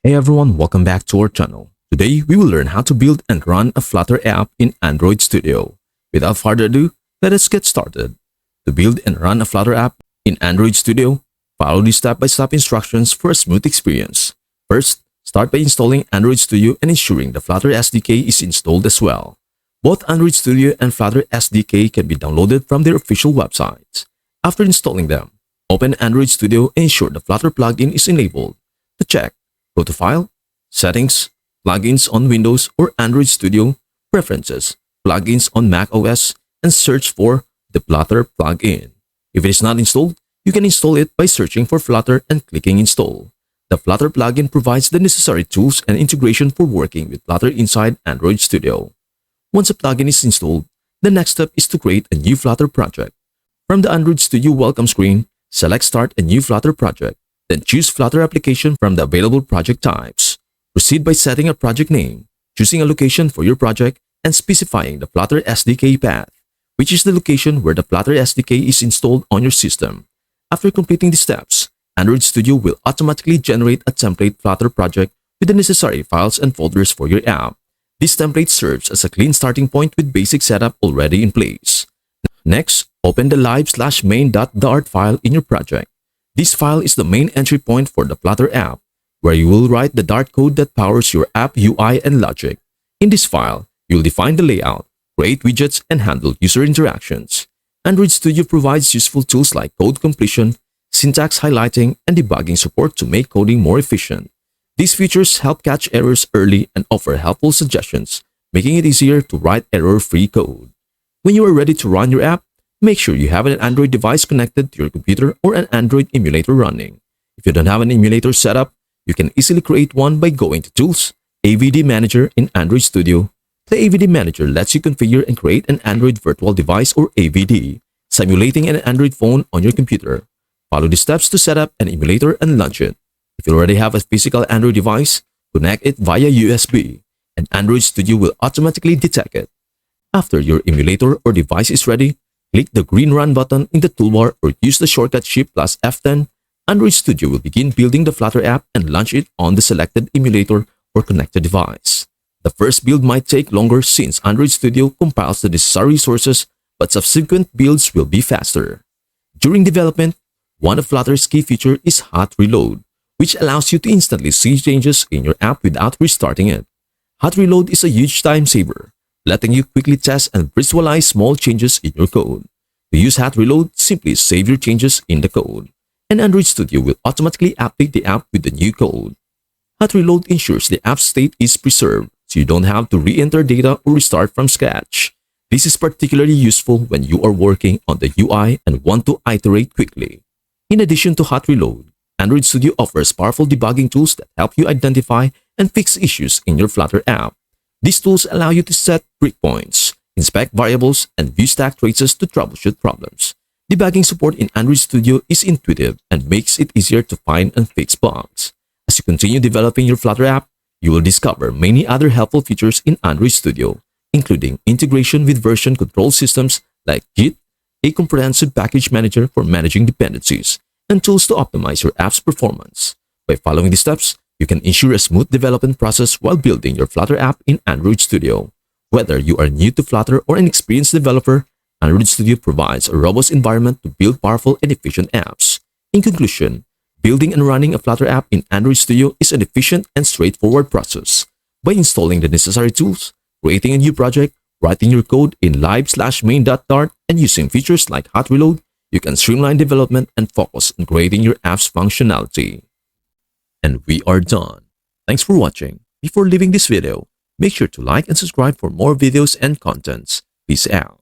Hey everyone, welcome back to our channel. Today, we will learn how to build and run a Flutter app in Android Studio. Without further ado, let us get started. To build and run a Flutter app in Android Studio, follow the step-by-step instructions for a smooth experience. First, start by installing Android Studio and ensuring the Flutter SDK is installed as well. Both Android Studio and Flutter SDK can be downloaded from their official websites. After installing them, open Android Studio and ensure the Flutter plugin is enabled. To check, go to File, Settings, Plugins on Windows or Android Studio, Preferences, Plugins on Mac OS, and search for the Flutter plugin. If it is not installed, you can install it by searching for Flutter and clicking Install. The Flutter plugin provides the necessary tools and integration for working with Flutter inside Android Studio. Once a plugin is installed, the next step is to create a new Flutter project. From the Android Studio welcome screen, select Start a new Flutter project. Then choose Flutter application from the available project types. Proceed by setting a project name, choosing a location for your project, and specifying the Flutter SDK path, which is the location where the Flutter SDK is installed on your system. After completing the steps, Android Studio will automatically generate a template Flutter project with the necessary files and folders for your app. This template serves as a clean starting point with basic setup already in place. Next, open the live/main.dart file in your project. This file is the main entry point for the Flutter app, where you will write the Dart code that powers your app UI and logic. In this file, you'll define the layout, create widgets, and handle user interactions. Android Studio provides useful tools like code completion, syntax highlighting, and debugging support to make coding more efficient. These features help catch errors early and offer helpful suggestions, making it easier to write error-free code. When you are ready to run your app, make sure you have an Android device connected to your computer or an Android emulator running. If you don't have an emulator set up, you can easily create one by going to Tools, AVD Manager in Android Studio. The AVD Manager lets you configure and create an Android virtual device or AVD, simulating an Android phone on your computer. Follow the steps to set up an emulator and launch it. If you already have a physical Android device, connect it via USB, and Android Studio will automatically detect it. After your emulator or device is ready, click the green Run button in the toolbar or use the shortcut Shift plus F10. Android Studio will begin building the Flutter app and launch it on the selected emulator or connected device. The first build might take longer since Android Studio compiles the necessary resources, but subsequent builds will be faster. During development, one of Flutter's key features is Hot Reload, which allows you to instantly see changes in your app without restarting it. Hot Reload is a huge time saver, letting you quickly test and visualize small changes in your code. To use Hot Reload, simply save your changes in the code, and Android Studio will automatically update the app with the new code. Hot Reload ensures the app state is preserved, so you don't have to re-enter data or restart from scratch. This is particularly useful when you are working on the UI and want to iterate quickly. In addition to Hot Reload, Android Studio offers powerful debugging tools that help you identify and fix issues in your Flutter app. These tools allow you to set breakpoints, inspect variables, and view stack traces to troubleshoot problems. Debugging support in Android Studio is intuitive and makes it easier to find and fix bugs. As you continue developing your Flutter app, you will discover many other helpful features in Android Studio, including integration with version control systems like Git, a comprehensive package manager for managing dependencies, and tools to optimize your app's performance. By following these steps, you can ensure a smooth development process while building your Flutter app in Android Studio. Whether you are new to Flutter or an experienced developer, Android Studio provides a robust environment to build powerful and efficient apps. In conclusion, building and running a Flutter app in Android Studio is an efficient and straightforward process. By installing the necessary tools, creating a new project, writing your code in live/main.dart, and using features like Hot Reload, you can streamline development and focus on creating your app's functionality. And we are done. Thanks for watching. Before leaving this video, make sure to like and subscribe for more videos and contents. Peace out.